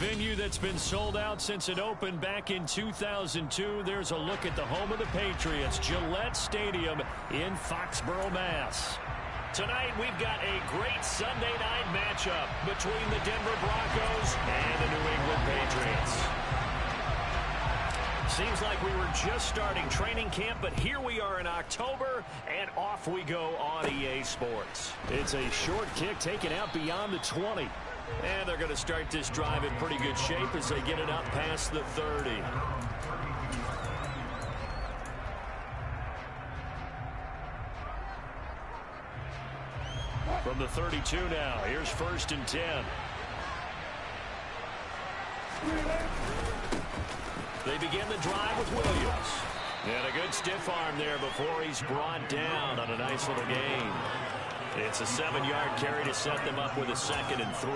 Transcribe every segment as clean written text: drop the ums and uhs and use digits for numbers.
venue that's been sold out since it opened back in 2002. There's a look at the home of the Patriots, Gillette Stadium in Foxborough, Mass. Tonight, we've got a great Sunday night matchup between the Denver Broncos and the New England Patriots. Seems like we were just starting training camp, but here we are in October, and off we go on EA Sports. It's a short kick taken out beyond the 20. And they're going to start this drive in pretty good shape as they get it up past the 30. From the 32 now, here's 1st and 10. They begin the drive with Williams. And a good stiff arm there before he's brought down on a nice little gain. It's a 7-yard carry to set them up with a 2nd and 3.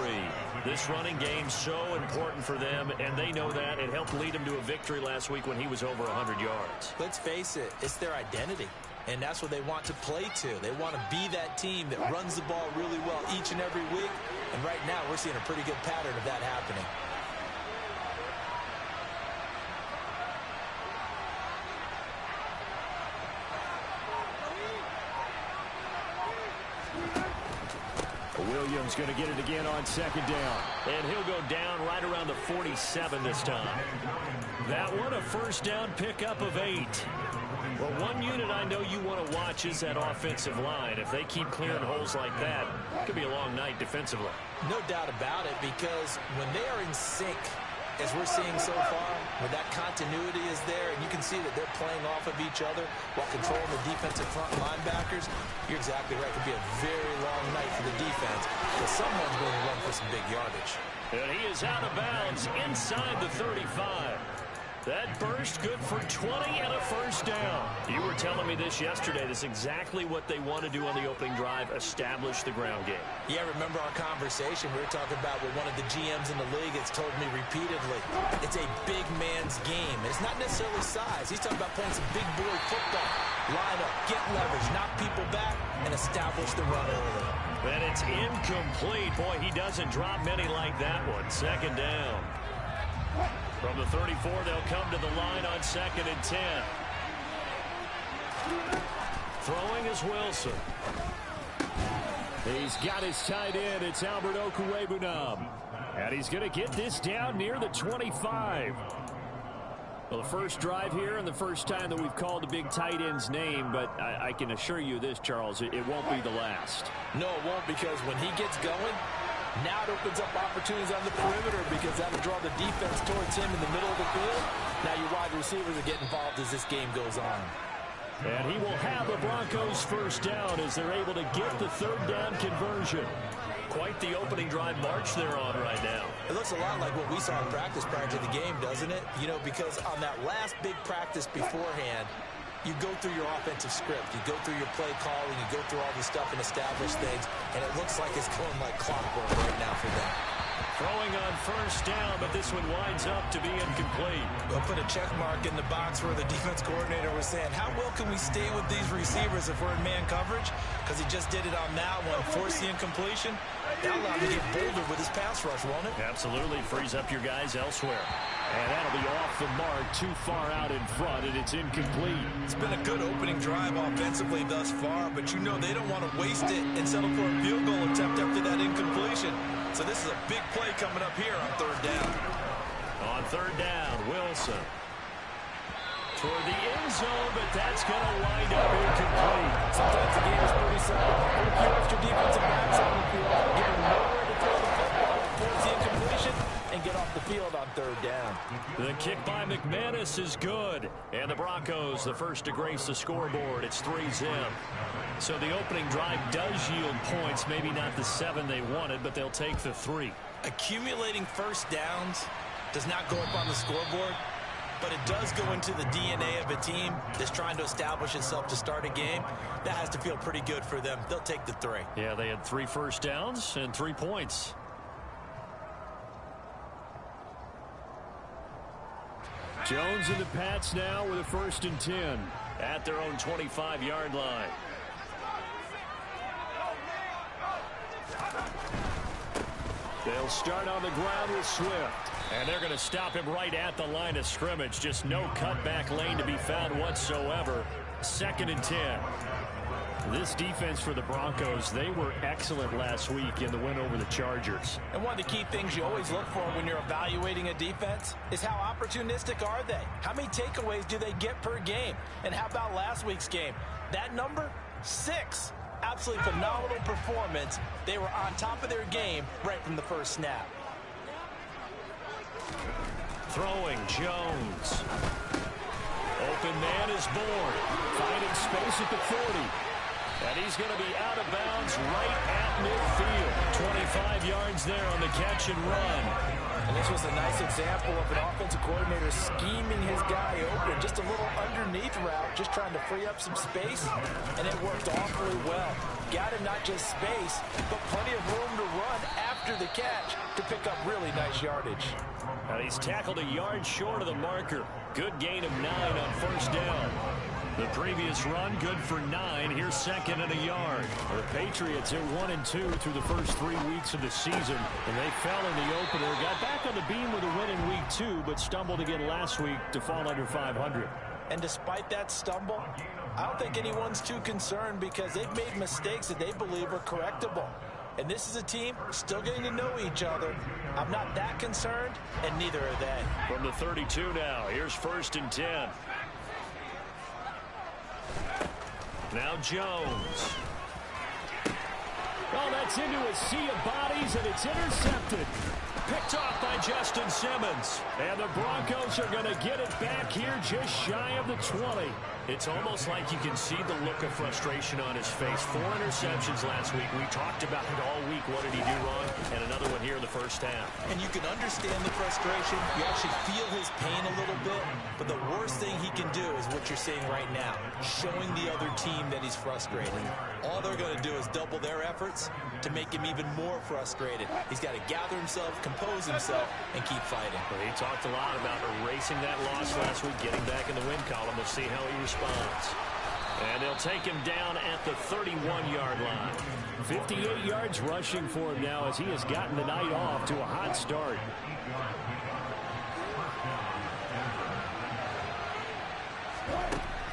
This running game's so important for them, and they know that. It helped lead them to a victory last week when he was over 100 yards. Let's face it, it's their identity, and that's what they want to play to. They want to be that team that runs the ball really well each and every week, and right now we're seeing a pretty good pattern of that happening. Williams going to get it again on 2nd down. And he'll go down right around the 47 this time. That one a 1st down pickup of 8. Well, one unit I know you want to watch is that offensive line. If they keep clearing holes like that, it could be a long night defensively. No doubt about it, because when they are in sync, as we're seeing so far, when that continuity is there, and you can see that they're playing off of each other while controlling the defensive front linebackers, you're exactly right. It could be a very long night for the defense, because someone's going to run for some big yardage. And he is out of bounds inside the 35. That burst good for 20 and a 1st down. You were telling me this yesterday. This is exactly what they want to do on the opening drive, establish the ground game. Yeah, remember our conversation. We were talking about what one of the GMs in the league has told me repeatedly. It's a big man's game. It's not necessarily size. He's talking about playing some big boy football. Line up, get leverage, knock people back, and establish the run early. And it's incomplete. Boy, he doesn't drop many like that one. 2nd down. From the 34, they'll come to the line on 2nd and 10. Throwing is Wilson. He's got his tight end. It's Albert Okwuegbunam. And he's going to get this down near the 25. Well, the first drive here and the first time that we've called the big tight end's name, but I can assure you this, Charles, it won't be the last. No, it won't, because when he gets going, now it opens up opportunities on the perimeter, because that'll draw the defense towards him in the middle of the field. Now your wide receivers will get involved as this game goes on. And he will have the Broncos 1st down as they're able to get the 3rd down conversion. Quite the opening drive march they're on right now. It looks a lot like what we saw in practice prior to the game, doesn't it? You know, because on that last big practice beforehand, you go through your offensive script, you go through your play calling, you go through all this stuff and establish things, and it looks like it's going like clockwork right now for them. Throwing on 1st down, but this one winds up to be incomplete. We'll put a check mark in the box where the defense coordinator was saying, how well can we stay with these receivers if we're in man coverage? Because he just did it on that one, forced the incompletion. That'll allow him to get bolder with his pass rush, won't it? Absolutely, frees up your guys elsewhere. And that'll be off the mark, too far out in front, and it's incomplete. It's been a good opening drive offensively thus far, but you know they don't want to waste it and settle for a field goal attempt after that incompletion. So this is a big play coming up here on 3rd down. On 3rd down, Wilson. Toward the end zone, but that's going to wind up incomplete. Sometimes the game is pretty simple. Put a few extra defensive backs on the field, give them nowhere to throw the football, force the incompletion, and get off the field on 3rd down. The kick by McManus is good. And the Broncos, the first to grace the scoreboard. It's 3-zip. So the opening drive does yield points. Maybe not the 7 they wanted, but they'll take the 3. Accumulating 1st downs does not go up on the scoreboard, but it does go into the DNA of a team that's trying to establish itself to start a game. That has to feel pretty good for them. They'll take the 3. Yeah, they had 3 1st downs and 3 points. Jones and the Pats now with a 1st and 10 at their own 25-yard line. They'll start on the ground with Swift. And they're going to stop him right at the line of scrimmage. Just no cutback lane to be found whatsoever. 2nd and 10. This defense for the Broncos, they were excellent last week in the win over the Chargers. And one of the key things you always look for when you're evaluating a defense is how opportunistic are they? How many takeaways do they get per game? And how about last week's game? That number, 6. Absolutely phenomenal performance. They were on top of their game right from the first snap. Throwing Jones. Open man is born. Finding space at the 40. And he's going to be out of bounds right at midfield. 25 yards there on the catch and run. And this was a nice example of an offensive coordinator scheming his guy open. Just a little underneath route, just trying to free up some space. And it worked awfully well. Got him not just space, but plenty of room to run after the catch to pick up really nice yardage. Now he's tackled a yard short of the marker. Good gain of 9 on first down. The previous run, good for 9. Here's 2nd and a yard. The Patriots are 1-2 through the first 3 weeks of the season, and they fell in the opener. Got back on the beam with a win in week 2, but stumbled again last week to fall under 500. And despite that stumble, I don't think anyone's too concerned because they've made mistakes that they believe are correctable. And this is a team still getting to know each other. I'm not that concerned, and neither are they. From the 32 now, here's 1st and 10. Now Jones. Oh, that's into a sea of bodies, and it's intercepted. Picked off by Justin Simmons. And the Broncos are going to get it back here just shy of the 20. It's almost like you can see the look of frustration on his face. 4 interceptions last week. We talked about it all week. What did he do wrong? And another one here in the first half. And you can understand the frustration. You actually feel his pain a little bit. But the worst thing he can do is what you're seeing right now, showing the other team that he's frustrated. All they're going to do is double their efforts to make him even more frustrated. He's got to gather himself, compose himself, and keep fighting. Well, he talked a lot about erasing that loss last week, getting back in the win column. We'll see how he responds. And they'll take him down at the 31-yard line. 58 yards rushing for him now as he has gotten the night off to a hot start.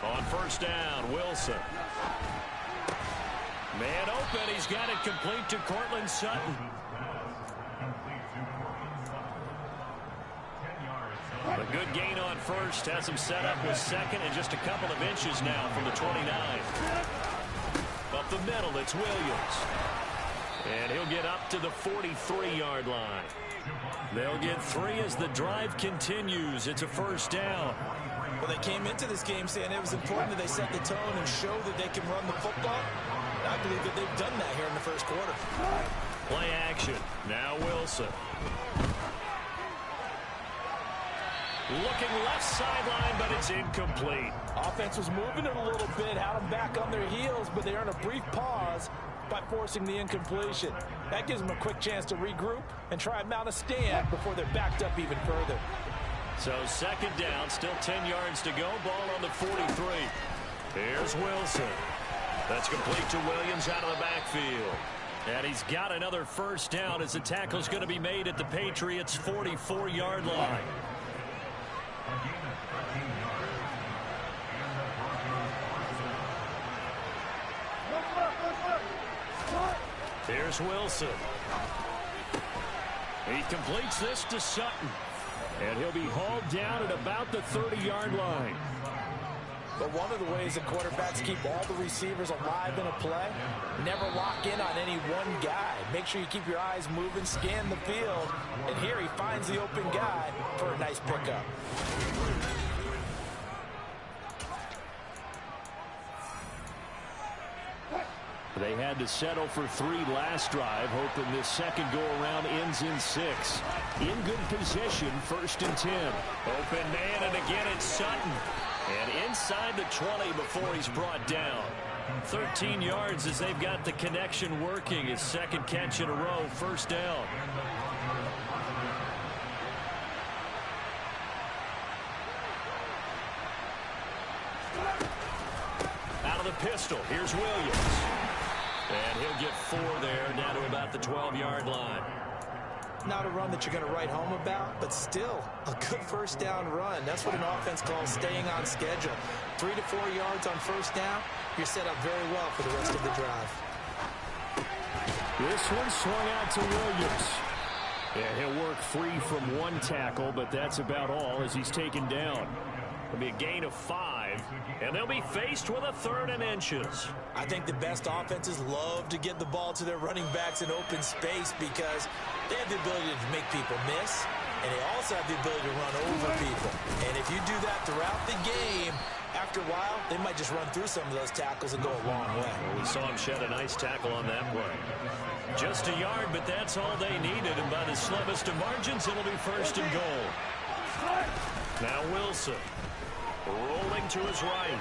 On first down, Wilson. Man open, he's got it complete to Cortland Sutton. A good gain on first, has him set up with 2nd and just a couple of inches now from the 29. Up the middle, it's Williams. And he'll get up to the 43-yard line. They'll get 3 as the drive continues. It's a first down. Well, they came into this game saying it was important that they set the tone and show that they can run the football. I believe that they've done that here in the first quarter. Play action. Now Wilson. Looking left sideline, but it's incomplete. Offense was moving it a little bit, had them back on their heels, but they earned a brief pause by forcing the incompletion. That gives them a quick chance to regroup and try and mount a stand before they're backed up even further. So 2nd down, still 10 yards to go. Ball on the 43. Here's Wilson. That's complete to Williams out of the backfield. And he's got another first down as the tackle's going to be made at the Patriots' 44-yard line. Here's Wilson. He completes this to Sutton. And he'll be hauled down at about the 30-yard line. But one of the ways that quarterbacks keep all the receivers alive in a play, never lock in on any one guy. Make sure you keep your eyes moving, scan the field. And here he finds the open guy for a nice pickup. They had to settle for 3 last drive, hoping this second go-around ends in 6. In good position, 1st and 10. Open man, and again it's Sutton. And inside the 20 before he's brought down. 13 yards as they've got the connection working. His 2nd catch in a row, first down. Out of the pistol, here's Williams. And he'll get 4 there, down to about the 12-yard line. not a run that you're going to write home about, but still a good first down run. That's what an offense calls staying on schedule. 3 to 4 yards on first down, you're set up very well for the rest of the drive. This one swung out to Williams. Yeah, he'll work free from one tackle, but that's about all as he's taken down. It'll be a gain of 5, and they'll be faced with a 3rd and inches. I think the best offenses love to get the ball to their running backs in open space because they have the ability to make people miss, and they also have the ability to run over people. And if you do that throughout the game, after a while, they might just run through some of those tackles and go a long way. Well, we saw him shed a nice tackle on that play. Just a yard, but that's all they needed, and by the slimmest of margins, it'll be 1st and goal. Now Wilson, rolling to his right.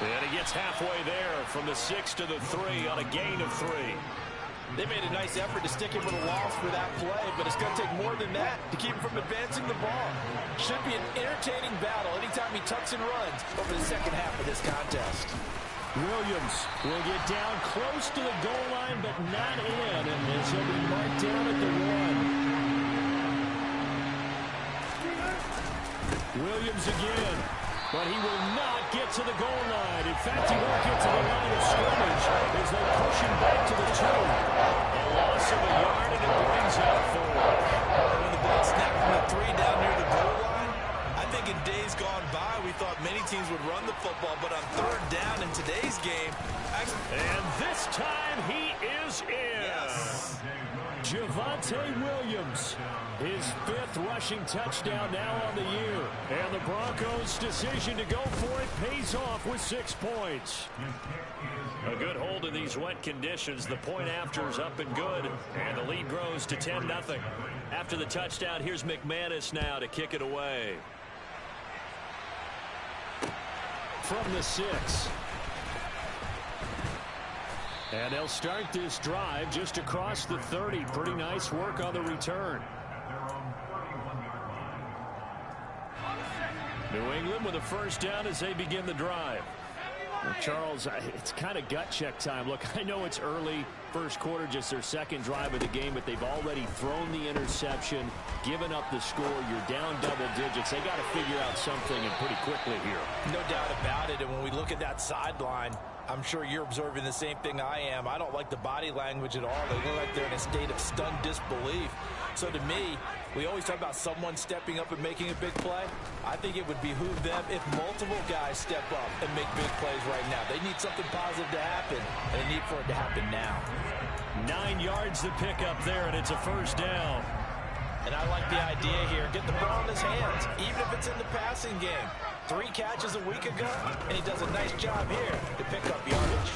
And he gets halfway there from the 6 to the 3 on a gain of 3. They made a nice effort to stick him with a loss for that play, but it's going to take more than that to keep him from advancing the ball. Should be an entertaining battle anytime he tucks and runs over the second half of this contest. Williams will get down close to the goal line, but not in, and this will be marked down at the 1. Williams again, but he will not get to the goal line. In fact, he won't get to the line of scrimmage as they push him back to the 2. A loss of a yard, and it brings up 4. When the ball snapped from the 3 down near the goal line, I think in days gone by, we thought many teams would run the football, but on 3rd down in today's game, and this time he is in. Yes. Javonte Williams, his 5th rushing touchdown now on the year. And the Broncos' decision to go for it pays off with 6 points. A good hold in these wet conditions. The point after is up and good, and the lead grows to 10-0. After the touchdown, here's McManus now to kick it away. From the 6. And they'll start this drive just across the 30. Pretty nice work on the return. New England with a 1st down as they begin the drive. Well, Charles, it's kind of gut check time. Look, I know it's early, first quarter, just their 2nd drive of the game, but they've already thrown the interception, given up the score. You're down double digits. They got to figure out something, and pretty quickly here. No doubt about it, and when we look at that sideline, I'm sure you're observing the same thing I am. I don't like the body language at all. They look like they're in a state of stunned disbelief. So to me, we always talk about someone stepping up and making a big play. I think it would behoove them if multiple guys step up and make big plays right now. They need something positive to happen, and they need for it to happen now. 9 yards to pick up there, and it's a 1st down. And I like the idea here. Get the ball in his hands, even if it's in the passing game. 3 catches a week ago, and he does a nice job here to pick up yardage.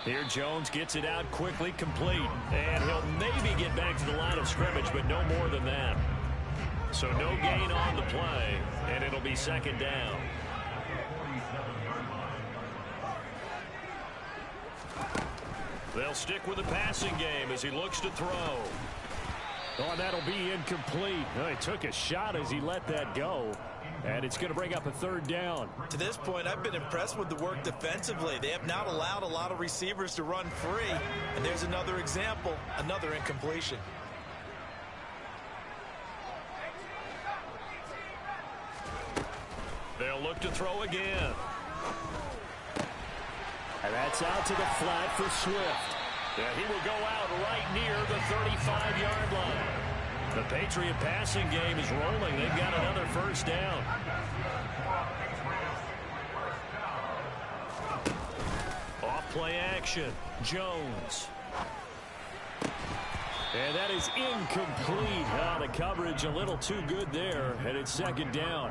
Here Jones gets it out quickly, complete. And he'll maybe get back to the line of scrimmage, but no more than that. So no gain on the play, and it'll be 2nd down. They'll stick with the passing game as he looks to throw. Oh, and that'll be incomplete. Oh, he took a shot as he let that go. And it's going to bring up a 3rd down. To this point, I've been impressed with the work defensively. They have not allowed a lot of receivers to run free. And there's another example, another incompletion. They'll look to throw again. And that's out to the flat for Swift. And he will go out right near the 35-yard line. The Patriot passing game is rolling. They've got another 1st down. Off play action. Jones. And that is incomplete. The coverage a little too good there, and it's 2nd down.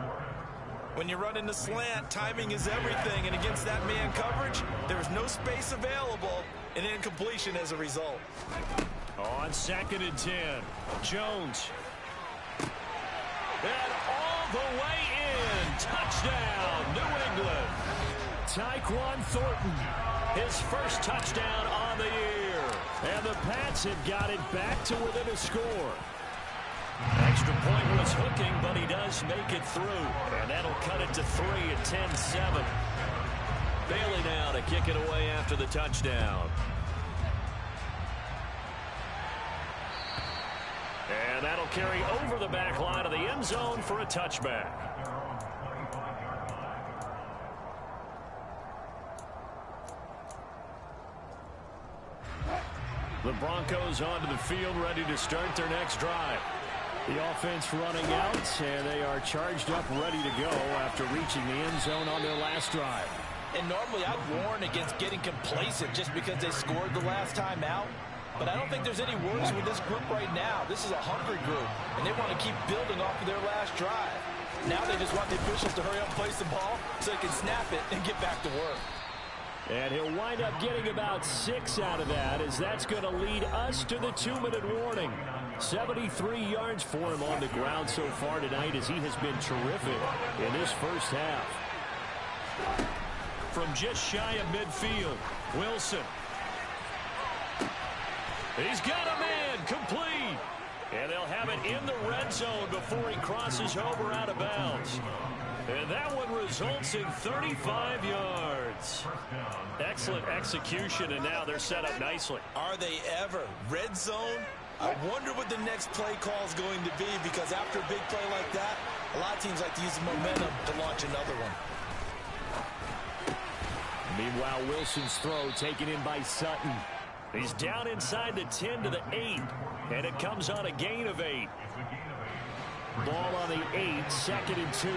When you run in the slant, timing is everything, and against that man coverage, there's no space available, and incompletion as a result. On 2nd and 10, Jones. And all the way in. Touchdown, New England. Tyquan Thornton, his 1st touchdown on the year. And the Pats have got it back to within a score. Extra point was hooking, but he does make it through. And that'll cut it to 3 at 10-7. Bailey now to kick it away after the touchdown. And that'll carry over the back line of the end zone for a touchback. The Broncos onto the field, ready to start their next drive. The offense running out, and they are charged up, ready to go after reaching the end zone on their last drive. And normally I'd warn against getting complacent just because they scored the last time out. But I don't think there's any worries with this group right now. This is a hungry group, and they want to keep building off of their last drive. Now they just want the officials to hurry up and place the ball so they can snap it and get back to work. And he'll wind up getting about 6 out of that, as that's going to lead us to the 2-minute warning. 73 yards for him on the ground so far tonight, as he has been terrific in this first half. From just shy of midfield, Wilson. He's got a man, complete. And they'll have it in the red zone before he crosses over out of bounds. And that one results in 35 yards. Excellent execution, and now they're set up nicely. Are they ever? Red zone? I wonder what the next play call is going to be, because after a big play like that, a lot of teams like to use the momentum to launch another one. Meanwhile, Wilson's throw taken in by Sutton. He's down inside the 10 to the 8, and it comes on a gain of 8. Ball on the 8, 2nd and 2.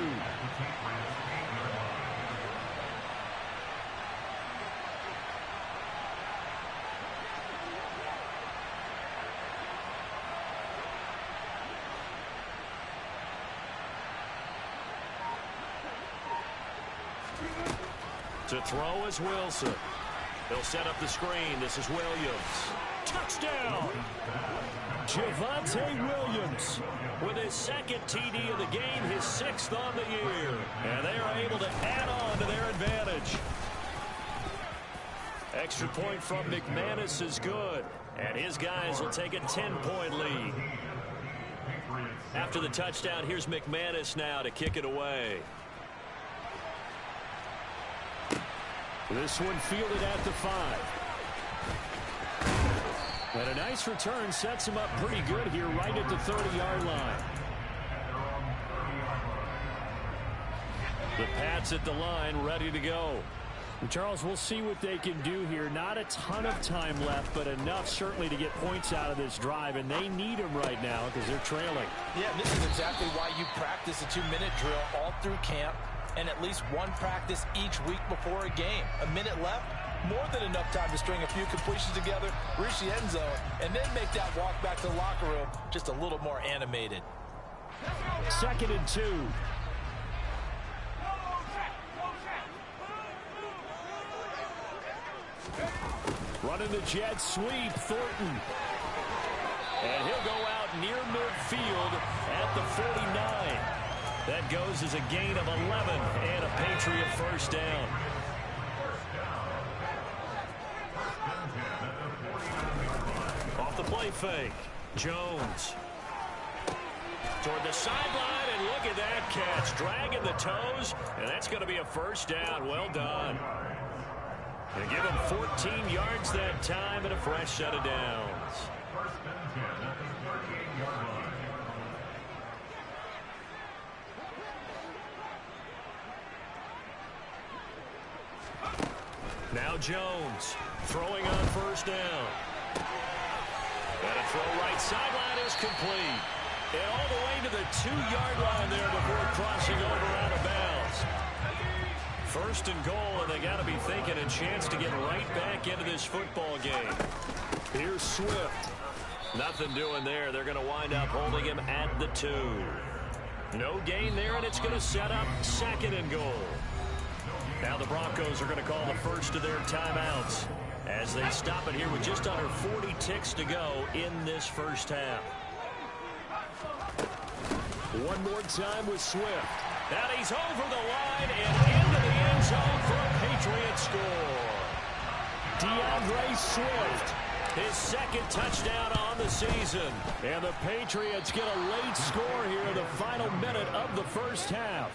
To throw is Wilson. He'll set up the screen. This is Williams. Touchdown! Javonte Williams with his second TD of the game, his 6th on the year. And they are able to add on to their advantage. Extra point from McManus is good. And his guys will take a 10-point lead. After the touchdown, here's McManus now to kick it away. This one fielded at the 5. And a nice return sets him up pretty good here right at the 30-yard line. The Pats at the line, ready to go. Charles, we'll see what they can do here. Not a ton of time left, but enough certainly to get points out of this drive, and they need them right now because they're trailing. Yeah, this is exactly why you practice a 2-minute drill all through camp, and at least one practice each week before a game. A minute left, more than enough time to string a few completions together, reach the end zone, and then make that walk back to the locker room just a little more animated. 2nd and 2. Running the jet sweep, Thornton. And he'll go out near midfield at the 49. That goes as a gain of 11 and a Patriot first down. Off the play fake, Jones. Toward the sideline, and look at that catch. Dragging the toes, and that's going to be a first down. Well done. And give him 14 yards that time and a fresh set of downs. Now Jones throwing on first down. And a throw right sideline is complete. And all the way to the 2-yard line there before crossing over out of bounds. First and goal, and they got to be thinking a chance to get right back into this football game. Here's Swift. Nothing doing there. They're going to wind up holding him at the 2. No gain there, and it's going to set up 2nd and goal. Now the Broncos are going to call the first of their timeouts as they stop it here with just under 40 ticks to go in this first half. One more time with Swift. Now he's over the line and into the end zone for a Patriot score. DeAndre Swift, his 2nd touchdown on the season. And the Patriots get a late score here in the final minute of the first half.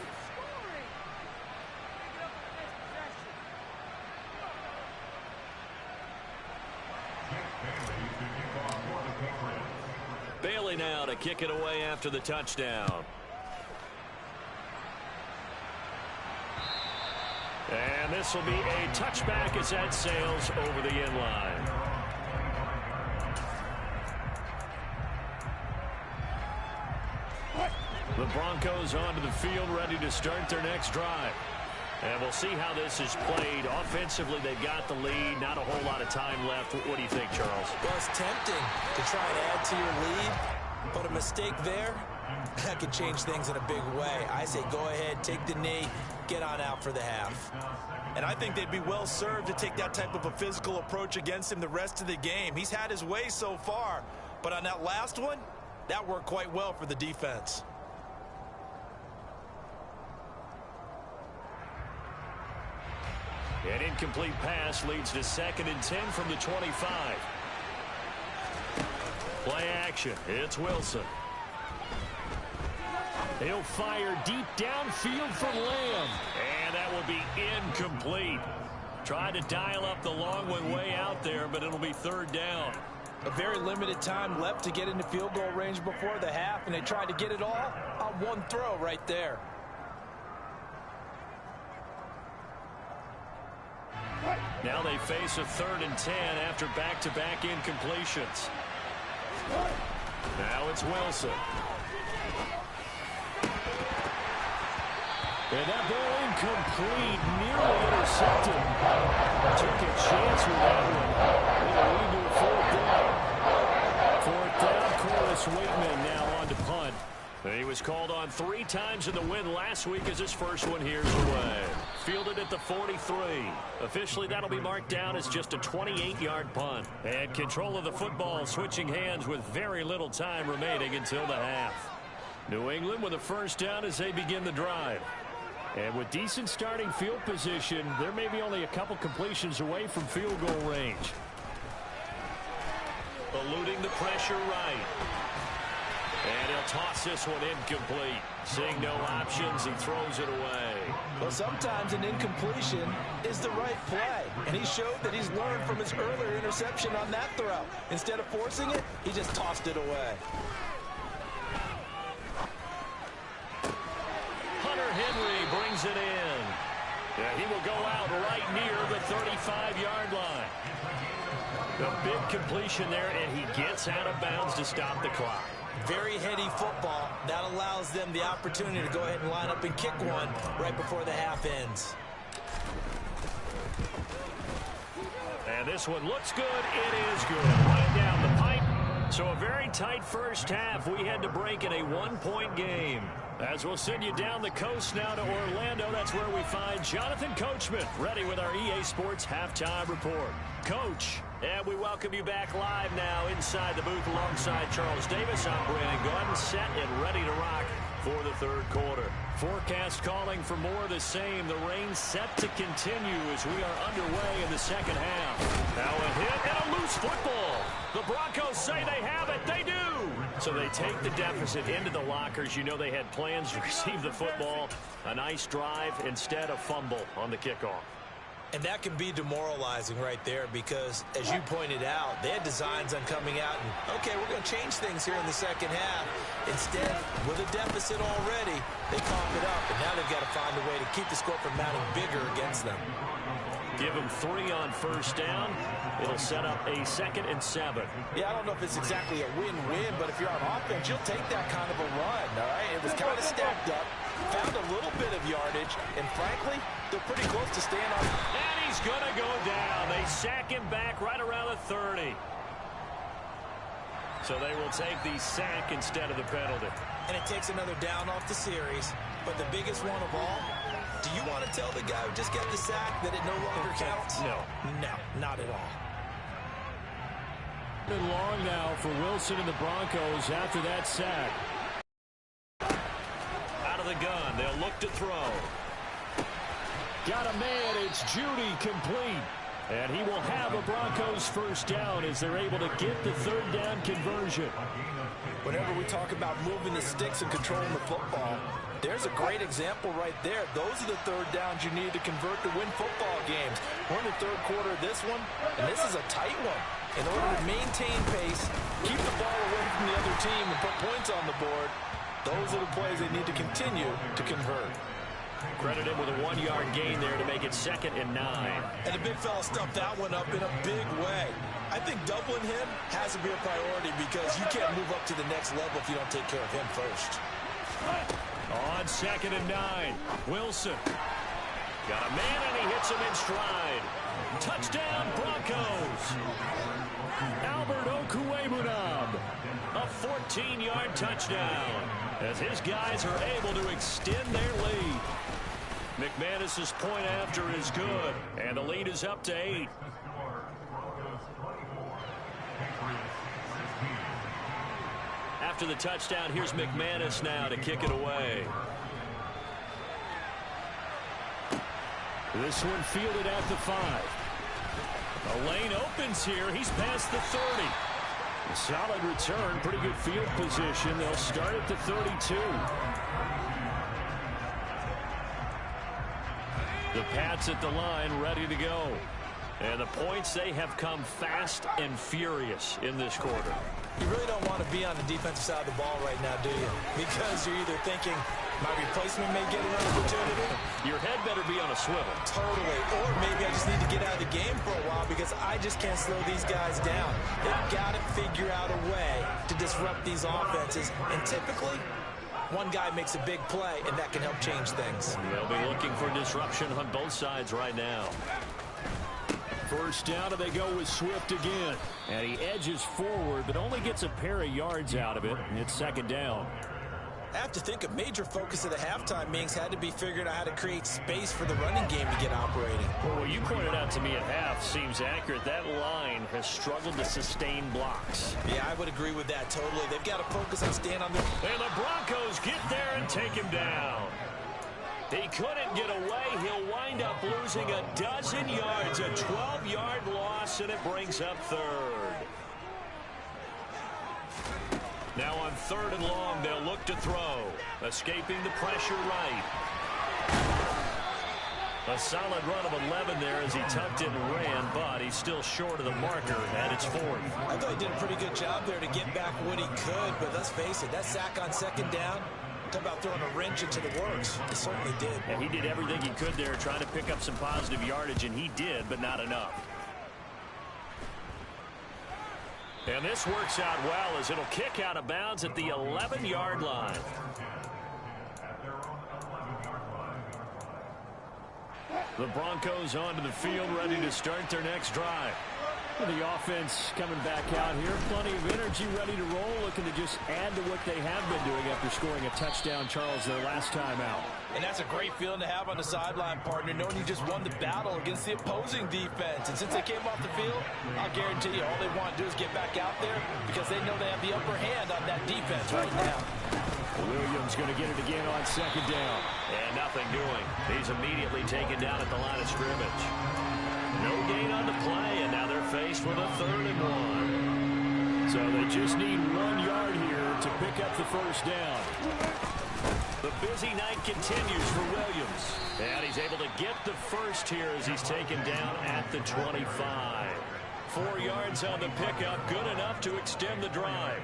Bailey now to kick it away after the touchdown. And this will be a touchback as that sails over the end line. The Broncos onto the field, ready to start their next drive. And we'll see how this is played. Offensively, they've got the lead. Not a whole lot of time left. What do you think, Charles? Well, it's tempting to try and add to your lead, but a mistake there, that could change things in a big way. I say go ahead, take the knee, get on out for the half. And I think they'd be well served to take that type of a physical approach against him the rest of the game. He's had his way so far, but on that last one, that worked quite well for the defense. An incomplete pass leads to 2nd and 10 from the 25. Play action. It's Wilson. He'll fire deep downfield for Lamb. And that will be incomplete. Tried to dial up the long one way out there, but it'll be 3rd down. A very limited time left to get into field goal range before the half, and they tried to get it all on one throw right there. Now they face a 3rd and 10 after back-to-back incompletions. Now it's Wilson. And that ball incomplete, nearly intercepted. Took a chance with that one. It'll lead to a 4th down. 4th down, Corliss Waitman now on to punt. He was called on 3 times in the win last week as his first one here's away. Fielded at the 43. Officially, that'll be marked down as just a 28-yard punt. And control of the football switching hands with very little time remaining until the half. New England with a 1st down as they begin the drive. And with decent starting field position, they're maybe only a couple completions away from field goal range. Eluding the pressure right. And he'll toss this one incomplete. Seeing no options, he throws it away. Well, sometimes an incompletion is the right play. And he showed that he's learned from his earlier interception on that throw. Instead of forcing it, he just tossed it away. Hunter Henry brings it in. Yeah, he will go out right near the 35-yard line. A big completion there, and he gets out of bounds to stop the clock. Very heady football. That allows them the opportunity to go ahead and line up and kick one right before the half ends. And this one looks good. It is good. Right down the pipe. So a very tight first half. We had to break in a 1-point game. As we'll send you down the coast now to Orlando, that's where we find Jonathan Coachman, ready with our EA Sports Halftime Report. Coach, and we welcome you back live now inside the booth alongside Charles Davis. I'm Brandon Gunn, set and ready to rock for the 3rd quarter. Forecast calling for more of the same. The rain set to continue as we are underway in the 2nd half. Now a hit and a loose football. The Broncos say they have it. They do. So they take the deficit into the lockers. You know they had plans to receive the football. A nice drive, instead a fumble on the kickoff. And that can be demoralizing right there because, as you pointed out, they had designs on coming out and, okay, we're going to change things here in the 2nd half. Instead, with a deficit already, they cough it up, and now they've got to find a way to keep the score from mounting bigger against them. Give them 3 on 1st down. It'll set up a 2nd and 7. Yeah, I don't know if it's exactly a win-win, but if you're on offense, you'll take that kind of a run, all right? It was kind of stacked up, found a little bit of yardage, and frankly, they're pretty close to staying on. And he's going to go down. They sack him back right around the 30. So they will take the sack instead of the penalty. And it takes another down off the series. But the biggest one of all, do you want to tell the guy who just got the sack that it no longer counts? No. No, not at all. Been long now for Wilson and the Broncos after that sack. Out of the gun, they'll look to throw. Got a man, it's Judy, complete. And he will have a Broncos 1st down as they're able to get the 3rd down conversion. Whenever we talk about moving the sticks and controlling the football, there's a great example right there. Those are the 3rd downs you need to convert to win football games. We're in the 3rd quarter of this one, and this is a tight one. In order to maintain pace, keep the ball away from the other team, and put points on the board, those are the plays they need to continue to convert. Credit him with a 1-yard gain there to make it 2nd and 9. And the big fella stuffed that one up in a big way. I think doubling him has to be a priority because you can't move up to the next level if you don't take care of him first. On 2nd and 9, Wilson. Got a man, and he hits him in stride. Touchdown, Broncos. Albert Okwuegbunam. A 14-yard touchdown as his guys are able to extend their lead. McManus's point after is good, and the lead is up to 8. After the touchdown, here's McManus now to kick it away. This one fielded at the 5. A lane opens here. He's past the 30. A solid return, pretty good field position. They'll start at the 32. The Pats at the line, ready to go. And the points, they have come fast and furious in this quarter. You really don't want to be on the defensive side of the ball right now, do you? Because you're either thinking, my replacement may get an opportunity. Your head better be on a swivel. Totally. Or maybe I just need to get out of the game for a while because I just can't slow these guys down. They've got to figure out a way to disrupt these offenses. And typically, one guy makes a big play, and that can help change things. They'll be looking for disruption on both sides right now. First down, and they go with Swift again. And he edges forward, but only gets a pair of yards out of it. And it's 2nd down. I have to think a major focus of the halftime meetings had to be figuring out how to create space for the running game to get operating. Well, what you pointed out to me at half seems accurate. That line has struggled to sustain blocks. Yeah, I would agree with that totally. They've got to focus on staying on their... And the Broncos get there and take him down. He couldn't get away. He'll wind up losing a dozen yards, a 12-yard loss, and it brings up 3rd. Now on 3rd and long, they'll look to throw. Escaping the pressure right. A solid run of 11 there as he tucked it and ran, but he's still short of the marker, and it's 4th. I thought he did a pretty good job there to get back what he could, but let's face it, that sack on 2nd down, talk about throwing a wrench into the works. He certainly did. And he did everything he could there trying to pick up some positive yardage, and he did, but not enough. And this works out well as it'll kick out of bounds at the 11-yard line. The Broncos onto the field, ready to start their next drive. The offense coming back out here. Plenty of energy, ready to roll, looking to just add to what they have been doing after scoring a touchdown, Charles, their last time out. And that's a great feeling to have on the sideline, partner, knowing you just won the battle against the opposing defense. And since they came off the field, I'll guarantee you all they want to do is get back out there because they know they have the upper hand on that defense right now. Williams going to get it again on 2nd down. And nothing doing. He's immediately taken down at the line of scrimmage. No gain on the play, and now they're faced with a 3rd and 1. So they just need 1 yard here to pick up the first down. The busy night continues for Williams. And he's able to get the first here as he's taken down at the 25. 4 yards on the pickup, good enough to extend the drive.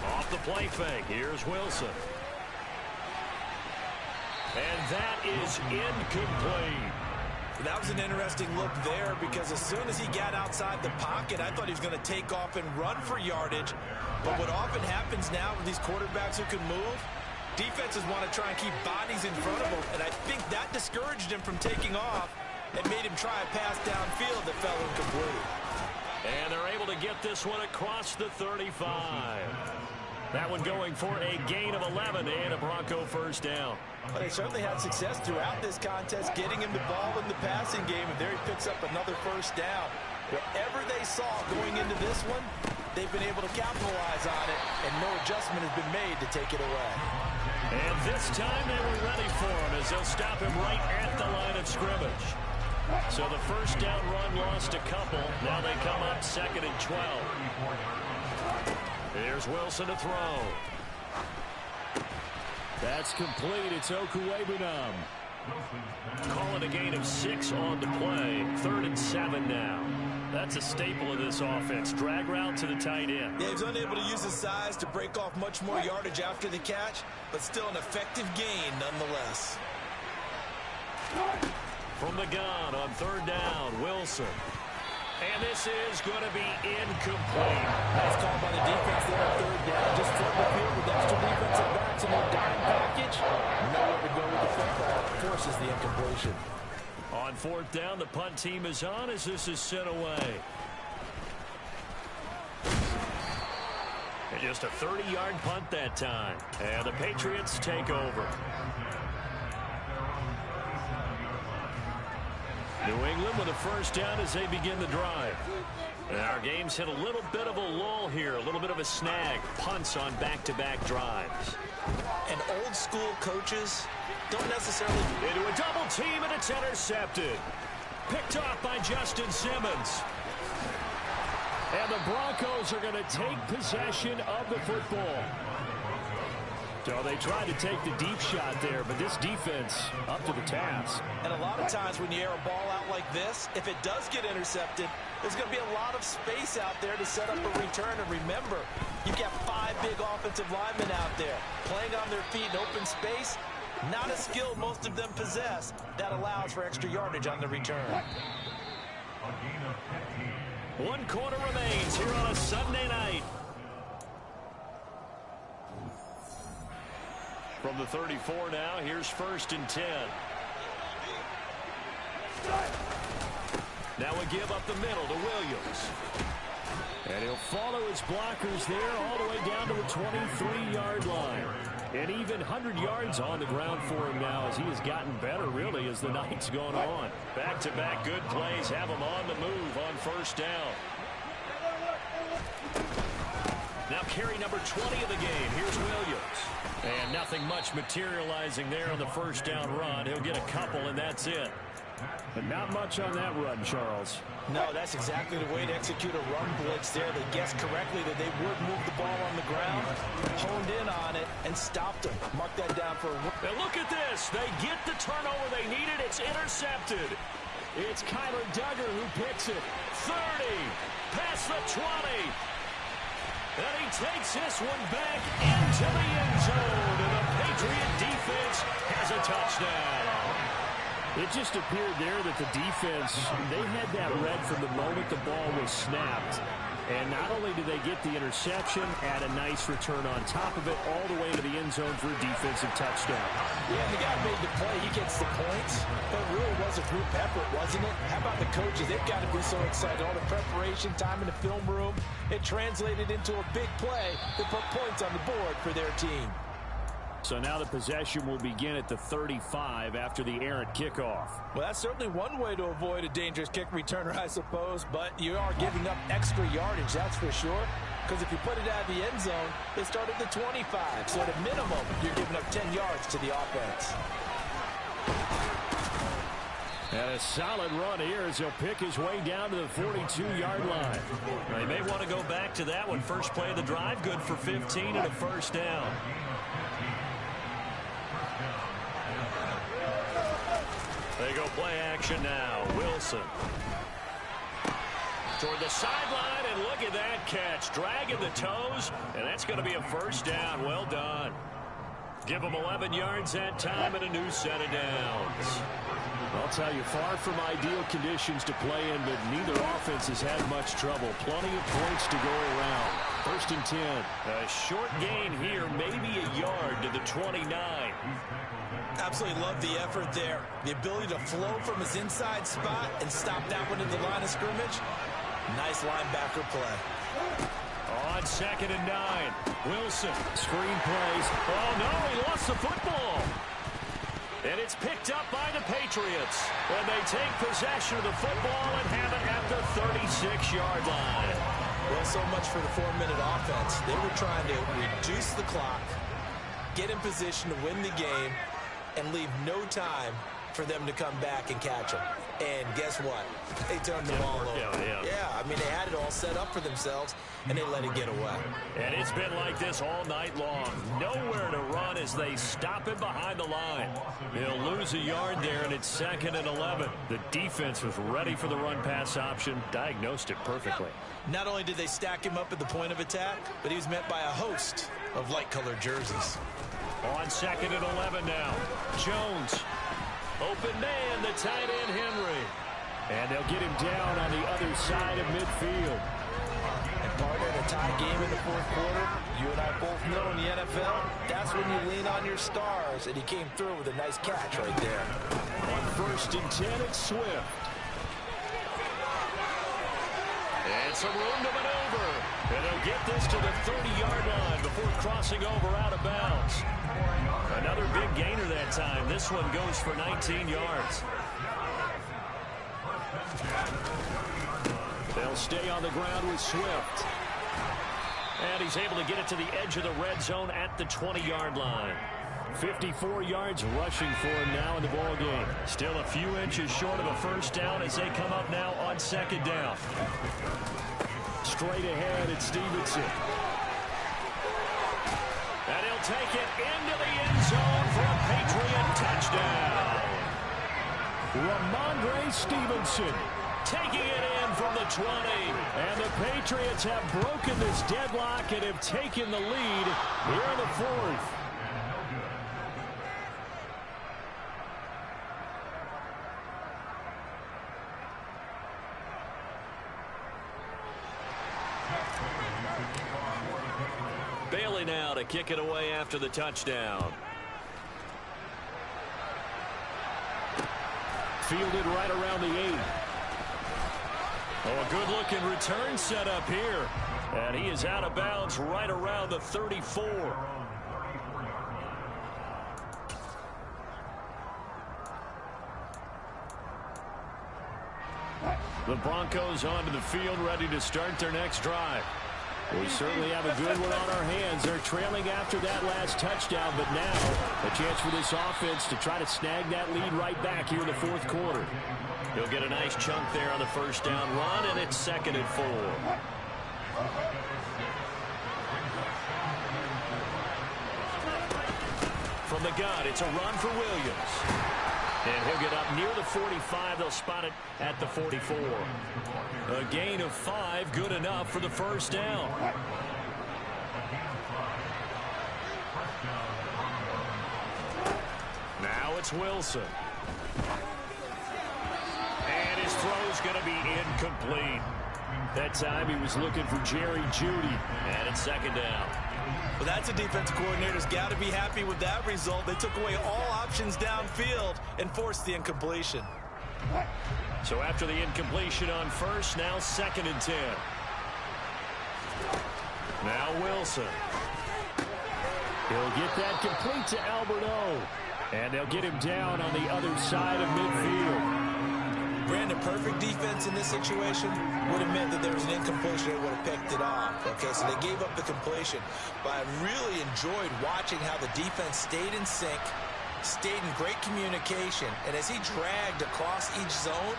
Off the play fake, here's Wilson. And that is incomplete. That was an interesting look there because as soon as he got outside the pocket, I thought he was going to take off and run for yardage. But what often happens now with these quarterbacks who can move, defenses want to try and keep bodies in front of them. And I think that discouraged him from taking off and made him try a pass downfield that fell incomplete. And they're able to get this one across the 35. That one going for a gain of 11 and a Bronco first down. Well, they certainly had success throughout this contest getting him the ball in the passing game, and there he picks up another first down. Whatever they saw going into this one, they've been able to capitalize on it, and no adjustment has been made to take it away. And this time they were ready for him as they'll stop him right at the line of scrimmage. So the first down run lost a couple. Now they come up 2nd and 12. Here's Wilson to throw. That's complete. It's Okwuegbunam. Calling a gain of 6 on the play. 3rd and 7 now. That's a staple of this offense. Drag route to the tight end. Yeah, he's unable to use his size to break off much more yardage after the catch, but still an effective gain nonetheless. From the gun on 3rd down, Wilson. And this is going to be incomplete. Nice call by the defense there on 3rd down. Just flood the field with extra defensive backs in their dime package. Nowhere to go with the football. Forces the incompletion. On 4th down, the punt team is on as this is sent away. And just a 30-yard punt that time. And the Patriots take over. New England with a 1st down as they begin the drive. And our game's hit a little bit of a lull here, a little bit of a snag. Punts on back-to-back drives. And old school coaches don't necessarily... Into a double team, and it's intercepted. Picked off by Justin Simmons. And the Broncos are going to take possession of the football. So they tried to take the deep shot there, but this defense up to the task. And a lot of times when you air a ball out like this, if it does get intercepted, there's going to be a lot of space out there to set up a return. And remember, you've got 5 big offensive linemen out there playing on their feet in open space. Not a skill most of them possess that allows for extra yardage on the return. 1 quarter remains here on a Sunday night. From the 34 now, here's 1st and 10. Now a give up the middle to Williams. And he'll follow his blockers there all the way down to the 23-yard line. And even 100 yards on the ground for him now as he has gotten better, really, as the night's gone on. Back-to-back good plays have him on the move on 1st down. Now carry number 20 of the game. Here's Williams. And nothing much materializing there on the 1st down run. He'll get a couple, and that's it. But not much on that run, Charles. No, that's exactly the way to execute a run blitz there. They guessed correctly that they would move the ball on the ground, honed in on it, and stopped them. Mark that down for a... And look at this. They get the turnover they needed. It's intercepted. It's Kyler Duggar who picks it. 30, past the 20. And he takes this one back into the end zone. And the Patriot defense has a touchdown. It just appeared there that the defense, they had that read from the moment the ball was snapped. And not only did they get the interception, add a nice return on top of it, all the way to the end zone for a defensive touchdown. Yeah, the guy made the play. He gets the points. But it really was a group effort, wasn't it? How about the coaches? They've got to be so excited. All the preparation, time in the film room, it translated into a big play that put points on the board for their team. So now the possession will begin at the 35 after the errant kickoff. Well, that's certainly one way to avoid a dangerous kick returner, I suppose. But you are giving up extra yardage, that's for sure. Because if you put it out of the end zone, they start at the 25. So at a minimum, you're giving up 10 yards to the offense. And a solid run here as he'll pick his way down to the 42-yard line. They may want to go back to that one. First play of the drive, good for 15 and a 1st down. They go play action now. Wilson. Toward the sideline, and look at that catch. Dragging the toes, and that's going to be a 1st down. Well done. Give them 11 yards that time and a new set of downs. I'll tell you, far from ideal conditions to play in, but neither offense has had much trouble. Plenty of points to go around. 1st and 10. A short gain here, maybe a yard to the 29. Absolutely love the effort there. The ability to flow from his inside spot and stop that one at the line of scrimmage. Nice linebacker play. On 2nd and 9. Wilson. Screen plays. Oh, no, he lost the football. And it's picked up by the Patriots. And they take possession of the football and have it at the 36-yard line. Well, so much for the 4-minute offense. They were trying to reduce the clock, get in position to win the game, and leave no time for them to come back and catch them. And guess what? They turned the ball over. Yeah, I mean, they had it all set up for themselves, and they let it get away. And it's been like this all night long. Nowhere to run as as they stop him behind the line. He'll lose a yard there, and it's 2nd and 11. The defense was ready for the run-pass option, diagnosed it perfectly. Not only did they stack him up at the point of attack, but he was met by a host of light-colored jerseys. On 2nd and 11 now. Jones. Open man, the tight end, Henry. And they'll get him down on the other side of midfield. And partner, in a tie game in the fourth quarter, you and I both know in the NFL, that's when you lean on your stars, and he came through with a nice catch right there. On 1st and 10, it's Swift. And some room to maneuver. And he'll get this to the 30-yard line before crossing over out of bounds. Another big gainer that time. This one goes for 19 yards. They'll stay on the ground with Swift. And he's able to get it to the edge of the red zone at the 20-yard line. 54 yards rushing for him now in the ball game. Still a few inches short of a first down as they come up now on 2nd down. Straight ahead, it's Stevenson. And he'll take it into the end zone for a Patriot touchdown. Ramondre Stevenson taking it in from the 20. And the Patriots have broken this deadlock and have taken the lead here in the 4th. Bailey now to kick it away after the touchdown. Fielded right around the 8. Oh, a good-looking return set up here. And he is out of bounds right around the 34. The Broncos onto the field, ready to start their next drive. We certainly have a good one on our hands. They're trailing after that last touchdown, but now a chance for this offense to try to snag that lead right back here in the 4th quarter. He'll get a nice chunk there on the first down run, and it's 2nd and 4. From the gun, it's a run for Williams. And he'll get up near the 45. They'll spot it at the 44. A gain of 5, good enough for the first down. Now it's Wilson. And his throw's going to be incomplete. That time he was looking for Jerry Jeudy. And it's 2nd down. Well, that's a defensive coordinator's got to be happy with that result. They took away all options downfield and forced the incompletion. So after the incompletion on first, now 2nd and 10. Now Wilson. He'll get that complete to Alberto. And they'll get him down on the other side of midfield. Brandon, perfect defense in this situation would have meant that there was an incompletion that would have picked it off. Okay, so they gave up the completion. But I really enjoyed watching how the defense stayed in sync, stayed in great communication, and as he dragged across each zone,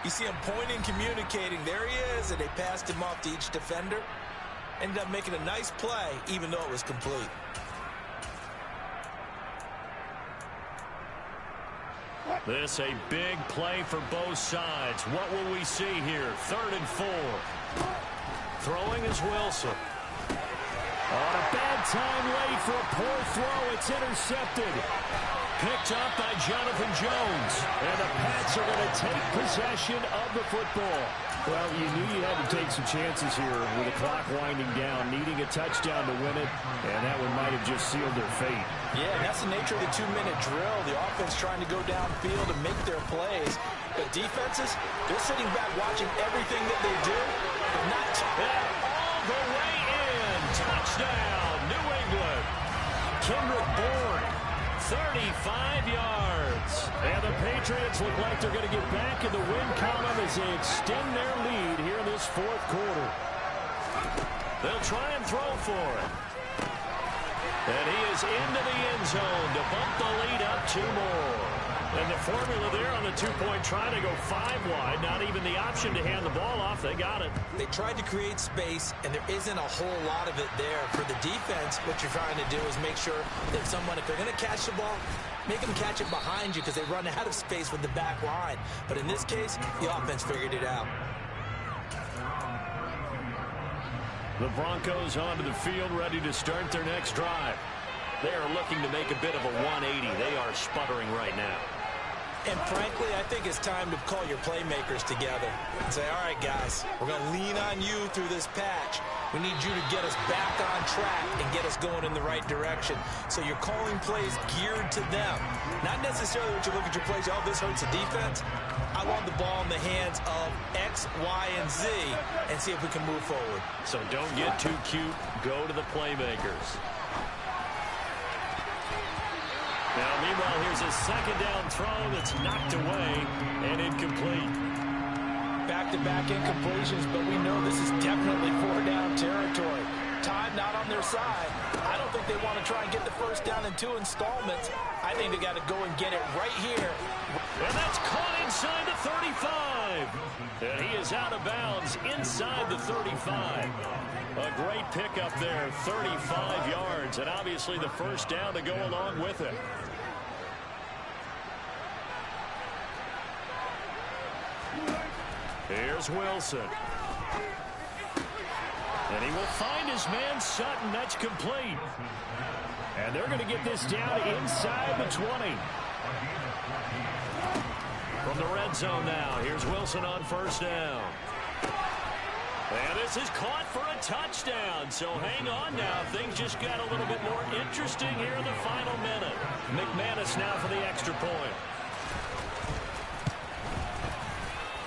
you see him pointing, communicating. There he is, and they passed him off to each defender. Ended up making a nice play, even though it was complete. This a big play for both sides. What will we see here? 3rd and 4. Throwing is Wilson. On a bad time late for a poor throw. It's intercepted. Picked up by Jonathan Jones. And the Pats are going to take possession of the football. Well, you knew you had to take some chances here with the clock winding down, needing a touchdown to win it, and that one might have just sealed their fate. Yeah, and that's the nature of the 2-minute drill. The offense trying to go downfield and make their plays. But defenses, they're sitting back watching everything that they do. Not all the way in. Touchdown, New England. Kendrick Bourne, 35 yards. And the Patriots look like they're going to get back in the win column as they extend their lead here in this 4th quarter. They'll try and throw for it. And he is into the end zone to bump the lead up 2 more. And the formula there on the two-point try to go 5 wide. Not even the option to hand the ball off. They got it. They tried to create space, and there isn't a whole lot of it there. For the defense, what you're trying to do is make sure that someone, if they're going to catch the ball, make them catch it behind you because they run out of space with the back line. But in this case, the offense figured it out. The Broncos onto the field, ready to start their next drive. They are looking to make a bit of a 180. They are sputtering right now. And frankly, I think it's time to call your playmakers together and say, all right, guys, we're going to lean on you through this patch. We need you to get us back on track and get us going in the right direction. So you're calling plays geared to them. Not necessarily what you look at your plays, oh, this hurts the defense. I want the ball in the hands of X, Y, and Z and see if we can move forward. So don't get too cute. Go to the playmakers. Now, meanwhile, here's a second down throw that's knocked away and incomplete. Back-to-back incompletions, but we know this is definitely 4-down territory. Time not on their side. I don't think they want to try and get the first down in 2 installments. I think they got to go and get it right here. And that's caught inside the 35. And he is out of bounds inside the 35. A great pickup there, 35 yards, and obviously the first down to go along with it. Here's Wilson. And he will find his man Sutton. That's complete. And they're going to get this down inside the 20. From the red zone now, here's Wilson on first down. And this is caught for a touchdown. So hang on now. Things just got a little bit more interesting here in the final minute. McManus now for the extra point.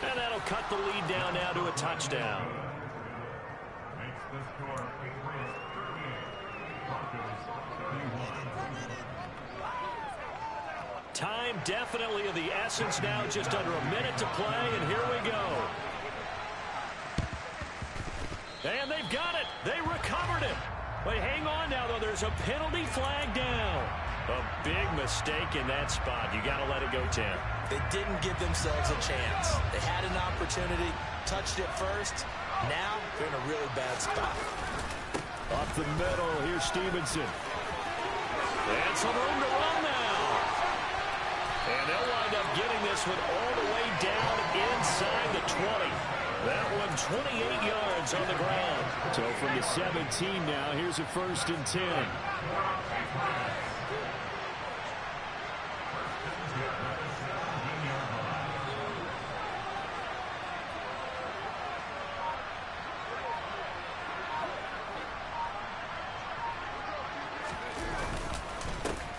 And that'll cut the lead down now to a touchdown. Time definitely of the essence now. Just under a minute to play, and here we go. And they've got it. They recovered it. But hang on now, though. There's a penalty flag down. A big mistake in that spot. You got to let it go, Tim. They didn't give themselves a chance. They had an opportunity, touched it first. Now they're in a really bad spot. Up the middle, here's Stevenson. And some room to run now. And they'll wind up getting this one all the way down inside the 20. That one 28 yards on the ground. So from the 17 now, here's a 1st and 10.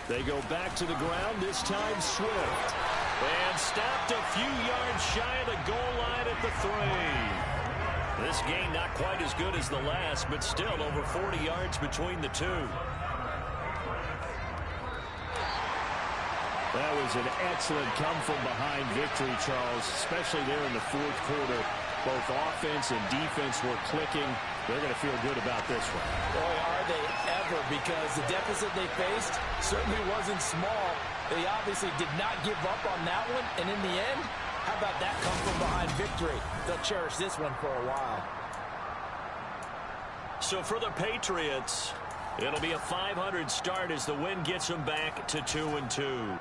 They go back to the ground, this time Swift. And stopped a few yards shy of the goal line at the 3. This game not quite as good as the last, but still over 40 yards between the two. That was an excellent come-from-behind victory, Charles, especially there in the 4th quarter. Both offense and defense were clicking. They're going to feel good about this one. Boy, are they ever, because the deficit they faced certainly wasn't small. They obviously did not give up on that one, and in the end, how about that come-from-behind victory? They'll cherish this one for a while. So for the Patriots, it'll be a 500 start as the win gets them back to 2-2.